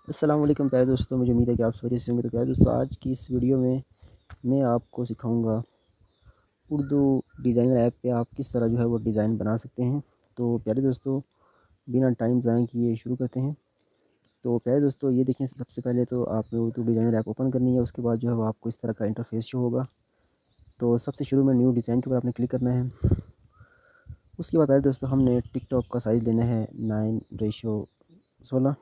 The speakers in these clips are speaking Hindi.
अस्सलाम वालेकुम प्यारे दोस्तों, मुझे उम्मीद है कि आप सब अच्छे होंगे। तो प्यारे दोस्तों, आज की इस वीडियो में मैं आपको सिखाऊंगा उर्दू डिज़ाइनर ऐप पे आप किस तरह जो है वो डिज़ाइन बना सकते हैं। तो प्यारे दोस्तों, बिना टाइम ज़ाया किए शुरू करते हैं। तो प्यारे दोस्तों, ये देखें, सबसे पहले तो आपने उर्दू डिज़ाइनर ऐप ओपन करनी है। उसके बाद जो है वो आपको इस तरह का इंटरफेस शो होगा। तो सबसे शुरू में न्यू डिज़ाइन के ऊपर आपने क्लिक करना है। उसके बाद प्यारे दोस्तों, हमने टिकटॉक का साइज़ लेना है 9:16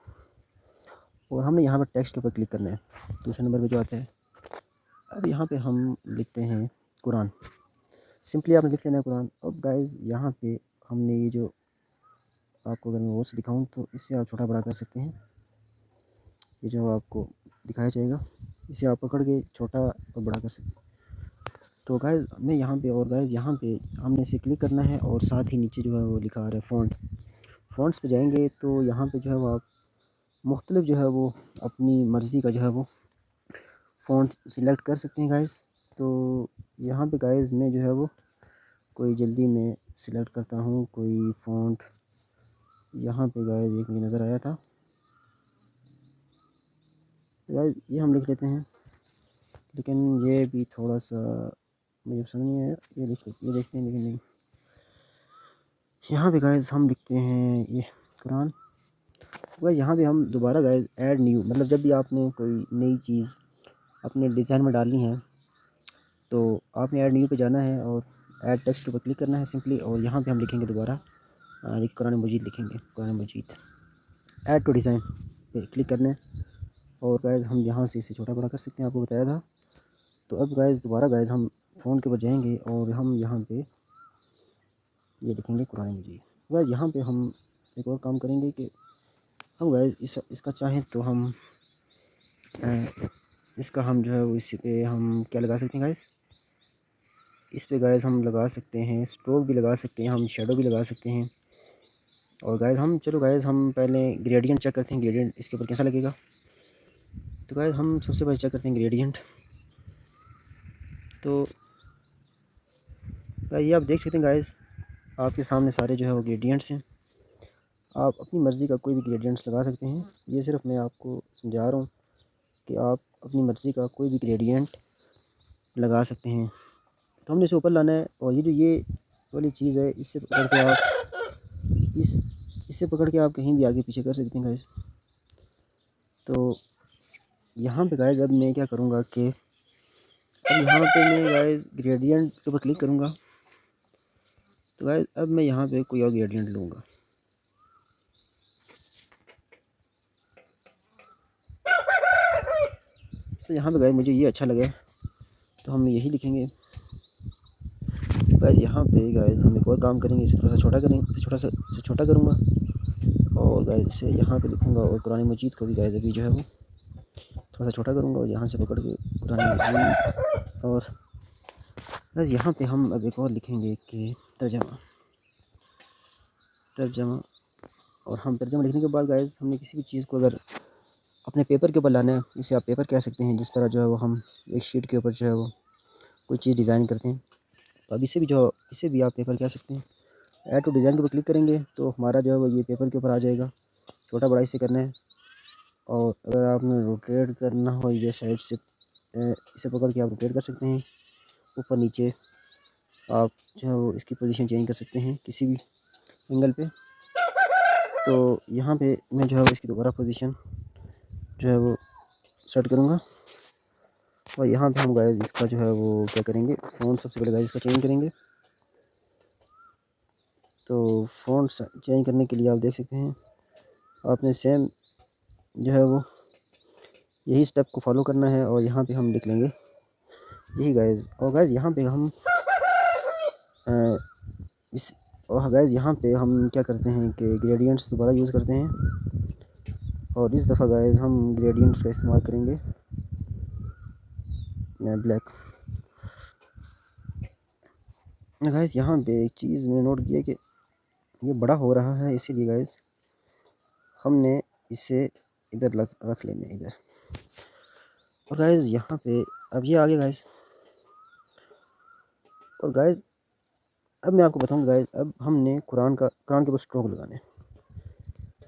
और हमने यहाँ पर टेक्स्ट के ऊपर क्लिक करना है। दूसरे नंबर पर जो आता है, अब यहाँ पे हम लिखते हैं कुरान। सिंपली आपने लिख लेना है कुरान। अब गाइज़ यहाँ पे हमने ये जो आपको अगर मैं वो से दिखाऊँ तो इससे आप छोटा बड़ा कर सकते हैं। ये जो आपको दिखाया जाएगा, इसे आप पकड़ के छोटा और बड़ा कर सकते हैं। तो गाइज़ मैं यहाँ पे, और गाइज़ यहाँ पे हमने इसे क्लिक करना है और साथ ही नीचे जो है वो लिखा आ रहा है फ़ॉन्ट। फ़ॉन्ट्स पे जाएंगे तो यहाँ पे जो है वो आप मुख्तलिफ जो है वो अपनी मर्ज़ी का जो है वो फ़ॉन्ट सिलेक्ट कर सकते हैं गाइज़। तो यहाँ पे गाइज़ मैं जो है वो कोई जल्दी में सिलेक्ट करता हूँ कोई फ़ॉन्ट। यहाँ पे गाइज़ एक मुझे नज़र आया था, गाइज़ ये हम लिख लेते हैं, लेकिन ये भी थोड़ा सा मुझे पसंद नहीं आया। ये देखते हैं, लेकिन नहीं। यहाँ पे गाइज़ हम लिखते हैं ये कुरान। गाइज़ यहाँ पे हम दोबारा गाइज़ ऐड न्यू, मतलब जब भी आपने कोई नई चीज़ अपने डिज़ाइन में डालनी है तो आपने ऐड न्यू पे जाना है और ऐड टेक्स्ट पर क्लिक करना है सिंपली। और यहाँ पे हम लिखेंगे दोबारा कुरान मजीद लिखेंगे, कुरान मजीद। ऐड टू डिज़ाइन पे क्लिक करना है और गाइज़ हम यहाँ से इसे छोटा बड़ा कर सकते हैं, आपको बताया था। तो अब गाइज़ दोबारा गाइज़ हम फ़ोन के ऊपर जाएंगे और हम यहाँ पे ये लिखेंगे कुरान मजीद। गाइज़ यहाँ पे हम एक और काम करेंगे कि हम गाइज़ इसका चाहें तो हम इसका हम जो है वो इस पे हम क्या लगा सकते हैं गाइज़, इस पे गाइज़ हम लगा सकते हैं स्ट्रोक भी लगा सकते हैं, हम शेडो भी लगा सकते हैं। और गाइज़ हम, चलो गाइज़ हम पहले ग्रेडियंट चेक करते हैं, ग्रेडियंट इसके ऊपर कैसा लगेगा। तो गाइज़ हम सबसे पहले चेक करते हैं ग्रेडियंट। तो ये आप देख सकते हैं गाइज़, आपके सामने सारे जो है वो ग्रेडियंट्स हैं। आप अपनी मर्ज़ी का कोई भी ग्रेडियंट्स लगा सकते हैं। ये सिर्फ मैं आपको समझा रहा हूँ कि आप अपनी मर्ज़ी का कोई भी ग्रेडियंट लगा सकते हैं। तो हमने इसे ऊपर लाना है और ये वाली चीज़ है, इससे पकड़ के आप इससे पकड़ के आप कहीं भी आगे पीछे कर सकते हैं गाइज़। तो यहाँ पे गाइज़ अब मैं क्या करूँगा कि अब यहाँ पे मैं गाइज़ ग्रेडियंट के ऊपर क्लिक करूँगा। तो गाइज़ अब मैं यहाँ पे कोई और ग्रेडियंट लूँगा। तो यहाँ पे गाइज़ मुझे ये अच्छा लगा, तो हम यही लिखेंगे। गाइज़ यहाँ पे गाइज़ हम एक और काम करेंगे, इसे थोड़ा सा छोटा करेंगे, इसे छोटा करूँगा और गाइज़ इसे यहाँ पे लिखूँगा। और कुरान मजीद को भी गाइज़ अभी जो है वो थोड़ा सा छोटा करूँगा और यहाँ से पकड़ के कुरान मजीद। और गाइज़ यहाँ पे हम अब एक और लिखेंगे कि तर्जमा। और हम तर्जमा लिखने के बाद गाइज़ हमने किसी भी चीज़ को अगर अपने पेपर के ऊपर लाना है, इसे आप पेपर कह सकते हैं, जिस तरह जो है वो हम एक शीट के ऊपर जो है वो कोई चीज़ डिज़ाइन करते हैं। तो अब इसे भी आप पेपर कह सकते हैं। ऐड टू डिज़ाइन के ऊपर क्लिक करेंगे तो हमारा जो है वो ये पेपर के ऊपर आ जाएगा। छोटा बड़ा इसे करना है और अगर आपने रोटेट करना हो ये साइड से इसे पकड़ के आप रोटेट कर सकते हैं। ऊपर नीचे आप जो है वो इसकी पोजीशन चेंज कर सकते हैं किसी भी एंगल पे। तो यहाँ पे मैं जो है वो इसकी दोबारा पोजीशन जो है वो सेट करूँगा और यहाँ पे हम गाइस इसका जो है वो क्या करेंगे, फ़ॉन्ट सबसे पहले गाइस इसका चेंज करेंगे। तो फ़ॉन्ट चेंज करने के लिए आप देख सकते हैं, आपने सेम जो है वो यही स्टेप को फॉलो करना है और यहाँ पे हम लिख लेंगे यही गाइस। और गाइस यहाँ पे हम इस और गाइस यहाँ पे हम क्या करते हैं कि ग्रेडियंट्स दोबारा यूज़ करते हैं और इस दफ़ा गाइस हम ग्रेडियंट्स का इस्तेमाल करेंगे ब्लैक। गाइस यहाँ पे एक चीज़ मैंने नोट किया कि ये बड़ा हो रहा है, इसीलिए गाइस हमने इसे इधर रख लेने इधर। और गाइस यहाँ पे अब ये आ गया गाइस। और गाइस अब मैं आपको बताऊँ गाइस, अब हमने कुरान के ऊपर स्ट्रोक लगाने हैं।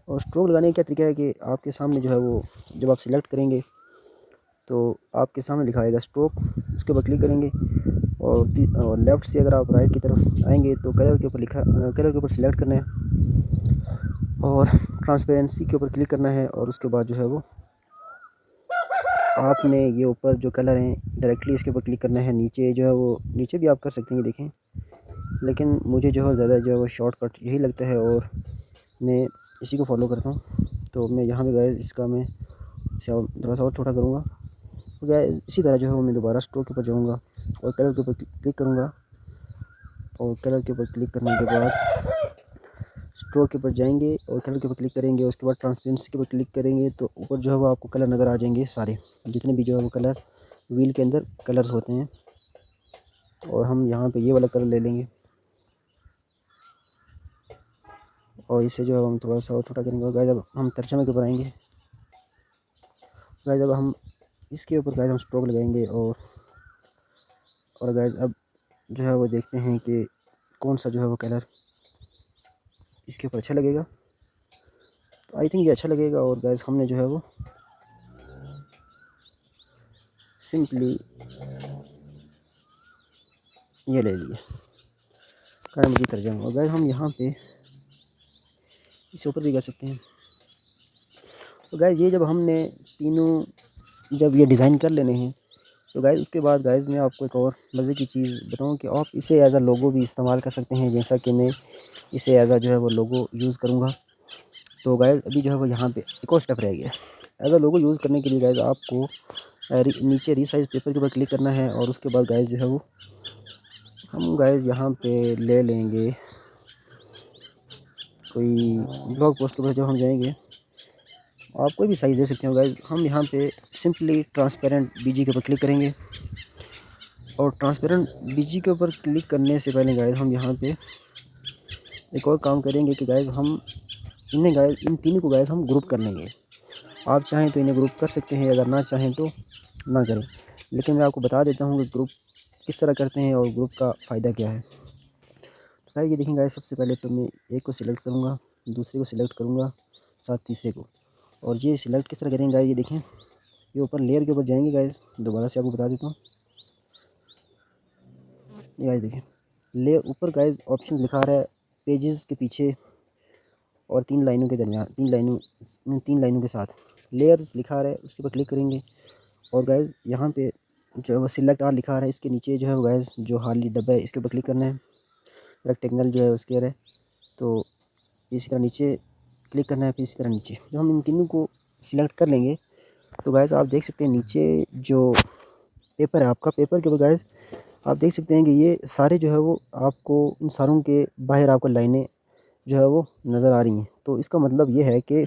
और स्ट्रोक लगाने का क्या तरीका है कि आपके सामने जो है वो जब आप सिलेक्ट करेंगे तो आपके सामने दिखाएगा स्ट्रोक, उसके ऊपर क्लिक करेंगे और लेफ़्ट से अगर आप राइट की तरफ आएंगे तो कलर के ऊपर कलर के ऊपर सिलेक्ट करना है और ट्रांसपेरेंसी के ऊपर क्लिक करना है और उसके बाद जो है वो आपने ये ऊपर जो कलर हैं डायरेक्टली इसके ऊपर क्लिक करना है। नीचे जो है वो नीचे भी आप कर सकते हैं, देखें, लेकिन मुझे जो है ज़्यादा जो है वो शॉर्टकट यही लगता है और मैं इसी को फॉलो करता हूँ। तो मैं यहाँ पे गाइस इसका मैं इसे थोड़ा सा और छोटा करूँगा। तो गाइस इसी तरह जो है वो मैं दोबारा स्ट्रोक के ऊपर जाऊँगा और कलर के ऊपर क्लिक करूँगा और कलर के ऊपर क्लिक करने के बाद स्ट्रोक के ऊपर जाएंगे और कलर के ऊपर क्लिक करेंगे। उसके बाद ट्रांसपेरेंसी के ऊपर क्लिक करेंगे तो ऊपर जो है वो आपको कलर नज़र आ जाएंगे, सारे जितने भी जो है वो कलर व्हील के अंदर कलर्स होते हैं। और हम यहाँ पे ये वाला कलर ले लेंगे और इसे जो है हम थोड़ा सा और छोटा करेंगे। और गाइस अब हम तर्जमे के ऊपर आएंगे। गाइस अब हम इसके ऊपर गाइस हम स्ट्रोक लगाएंगे और गाइस अब जो है वो देखते हैं कि कौन सा जो है वो कलर इसके ऊपर अच्छा लगेगा। तो आई थिंक ये अच्छा लगेगा। और गाइस हमने जो है वो सिंपली ये ले लिया कलम की तर्जमा। और गाइस हम यहाँ पे इस ऊपर भी कर सकते हैं। तो गाइस ये जब हमने तीनों जब ये डिज़ाइन कर लेने हैं तो गाइस उसके बाद गाइस मैं आपको एक और मज़े की चीज़ बताऊं कि आप इसे एज अ लोगो भी इस्तेमाल कर सकते हैं, जैसा कि मैं इसे एज अ जो है वो लोगो यूज़ करूँगा। तो गाइस अभी जो है वो यहाँ पे एक और स्टेप रह गया। एज अ लोगो यूज़ करने के लिए गाइस आपको नीचे रीसाइज पेपर के ऊपर क्लिक करना है और उसके बाद गाइस जो है वो हम गाइस यहाँ पे ले लेंगे कोई ब्लॉग पोस्ट के ऊपर जब हम जाएंगे आप कोई भी साइज़ दे सकते हो गाइस। हम यहाँ पे सिंपली ट्रांसपेरेंट बीजी के ऊपर क्लिक करेंगे और ट्रांसपेरेंट बीजी के ऊपर क्लिक करने से पहले गाइस हम यहाँ पे एक और काम करेंगे कि गाइस हम इन तीनों को गाइस हम ग्रुप कर लेंगे। आप चाहें तो इन्हें ग्रुप कर सकते हैं, अगर ना चाहें तो ना करें, लेकिन मैं आपको बता देता हूँ कि ग्रुप किस तरह करते हैं और ग्रुप का फ़ायदा क्या है। तो गाइस ये देखें गाइस, सबसे पहले तो मैं एक को सिलेक्ट करूँगा, दूसरे को सिलेक्ट करूँगा, साथ तीसरे को। और ये सिलेक्ट किस तरह करेंगे गाइस, ये देखें, ये ऊपर लेयर के ऊपर जाएंगे गाइस। दोबारा से आपको बता देता हूँ, ये गाइस देखें लेयर ऊपर गाइस ऑप्शन लिखा रहा है पेजेस के पीछे और 3 लाइनों के दरमियान, 3 लाइनों के साथ लेयर्स लिखा रहा है, उसके ऊपर क्लिक करेंगे। और गाइस यहाँ पे जो है वो सिलेक्ट आल लिखा रहा है, इसके नीचे जो है वो गाइस जो खाली डब्बा है इसके ऊपर क्लिक करना है। रेक्टेंगल जो है उसके है, तो इसी तरह नीचे क्लिक करना है, फिर इसी तरह नीचे। जब हम इन तीनों को सिलेक्ट कर लेंगे तो गाइस आप देख सकते हैं नीचे जो पेपर है आपका, पेपर के ऊपर गाइस आप देख सकते हैं कि ये सारे जो है वो आपको इन सारों के बाहर आपको लाइनें जो है वो नज़र आ रही हैं। तो इसका मतलब ये है कि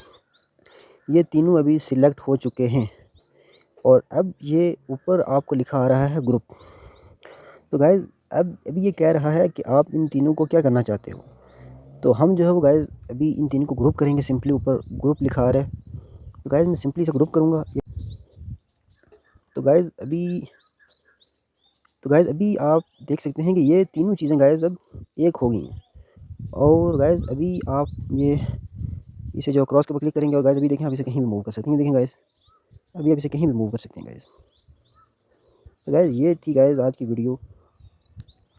ये तीनों अभी सिलेक्ट हो चुके हैं और अब ये ऊपर आपको लिखा आ रहा है ग्रुप। तो गाइस अब अभी ये कह रहा है कि आप इन तीनों को क्या करना चाहते हो। तो हम जो है वो गाइस अभी इन तीनों को ग्रुप करेंगे। सिंपली ऊपर ग्रुप लिखा आ रहा है, तो गाइस मैं सिंपली इसे ग्रुप करूँगा। तो गाइस अभी आप देख सकते हैं कि ये तीनों चीज़ें गाइस अब एक हो गई हैं। और गाइस अभी आप ये इसे जो क्रॉस के ऊपर क्लिक करेंगे और गाइस अभी देखें आप इसे कहीं भी मूव कर सकते हैं। देखें गाइस अभी आप इसे कहीं भी मूव कर सकते हैं गाइस। तो गाइस ये थी गाइस आज की वीडियो।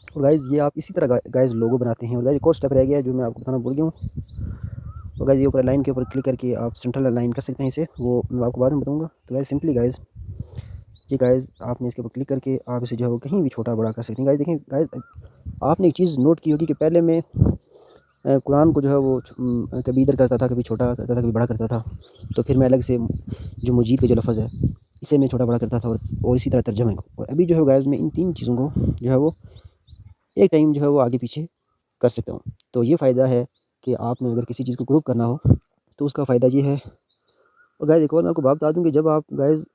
और गाइस ये आप इसी तरह गाइस लोगो बनाते हैं। और गाइस एक और स्टेप रह गया है जो मैं आपको बताना भूल गया हूँ। तो गाइस ये ऊपर लाइन के ऊपर क्लिक करके आप सेंट्रल अलाइन कर सकते हैं इसे, वो मैं आपको बाद में बताऊँगा। तो गाइस सिंपली गाइस ये गाइस आपने इसके ऊपर क्लिक करके आप इसे जो है वो कहीं भी छोटा बड़ा कर सकते हैं। गाइस देखें गाइस आपने एक चीज़ नोट की होगी कि पहले मैं कुरान को जो है वो कभी इधर करता था, कभी छोटा करता था, कभी बड़ा करता था। तो फिर मैं अलग से जो मजीद का जो लफ्ज़ है इसे मैं छोटा बड़ा करता था और इसी तरह तर्जमे को। और अभी जो है गाइस मैं इन तीन चीज़ों को जो है वो एक टाइम जो है वो आगे पीछे कर सकता हूँ। तो ये फ़ायदा है कि आपने अगर किसी चीज़ को ग्रुप करना हो तो उसका फ़ायदा ये है। और गाइस एक और मैं आपको बात बता दूँ कि जब आप गाइस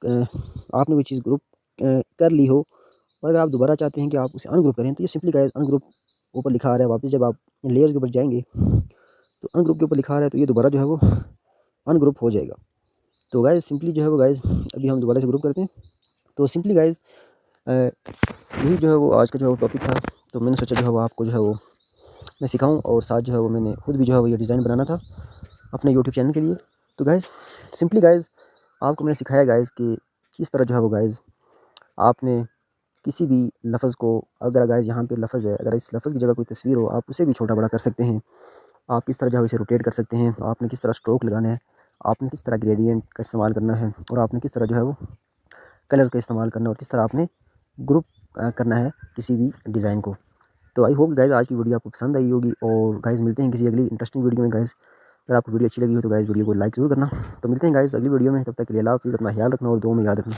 आपने कोई चीज़ ग्रुप कर ली हो और अगर आप दोबारा चाहते हैं कि आप उसे अनग्रुप करें तो ये सिंपली गाइस अनग्रुप ऊपर लिखा आ रहा है। वापस जब आप लेयर्स के ऊपर जाएंगे तो अनग्रुप के ऊपर लिखा आ रहा है, तो ये दोबारा जो है वो अनग्रुप हो जाएगा। तो गाइस सिंपली जो है वो गाइस अभी हम दोबारा से ग्रुप करते हैं। तो सिंपली गाइस यही जो है वो आज का जो है वो टॉपिक था। तो मैंने सोचा जो है वो आपको जो है वो मैं सिखाऊँ, और साथ जो है वो मैंने खुद भी जो है वो ये डिज़ाइन बनाना था अपने यूट्यूब चैनल के लिए। तो गाइज़ सिंपली गाइज़ आपको मैंने सिखाया गाइज़ कि किस तरह जो है वो गाइज़ आपने किसी भी लफ्ज़ को, अगर गाइज़ यहाँ पे लफ्ज़ है, अगर इस लफ्ज़ की जगह कोई तस्वीर हो, आप उसे भी छोटा बड़ा कर सकते हैं। आप किस तरह जो है इसे रोटेट कर सकते हैं, आपने किस तरह स्ट्रोक लगाना है, आपने किस तरह ग्रेडियंट का इस्तेमाल करना है, और आपने किस तरह जो है वो कलर्स का इस्तेमाल करना है, और किस तरह आपने ग्रुप करना है किसी भी डिज़ाइन को। तो आई होप गाइज़ आज की वीडियो आपको पसंद आई होगी, और गाइज़ मिलते हैं किसी अगली इंटरेस्टिंग वीडियो में गाइज़। अगर आपको वीडियो अच्छी लगी हो तो गाइज़ वीडियो को लाइक ज़रूर करना। तो मिलते हैं गाइज़ अगली वीडियो में, तब तक के लिए अल्लाह हाफ़िज़, अपना ख्याल रखना और दुआ में याद रखना।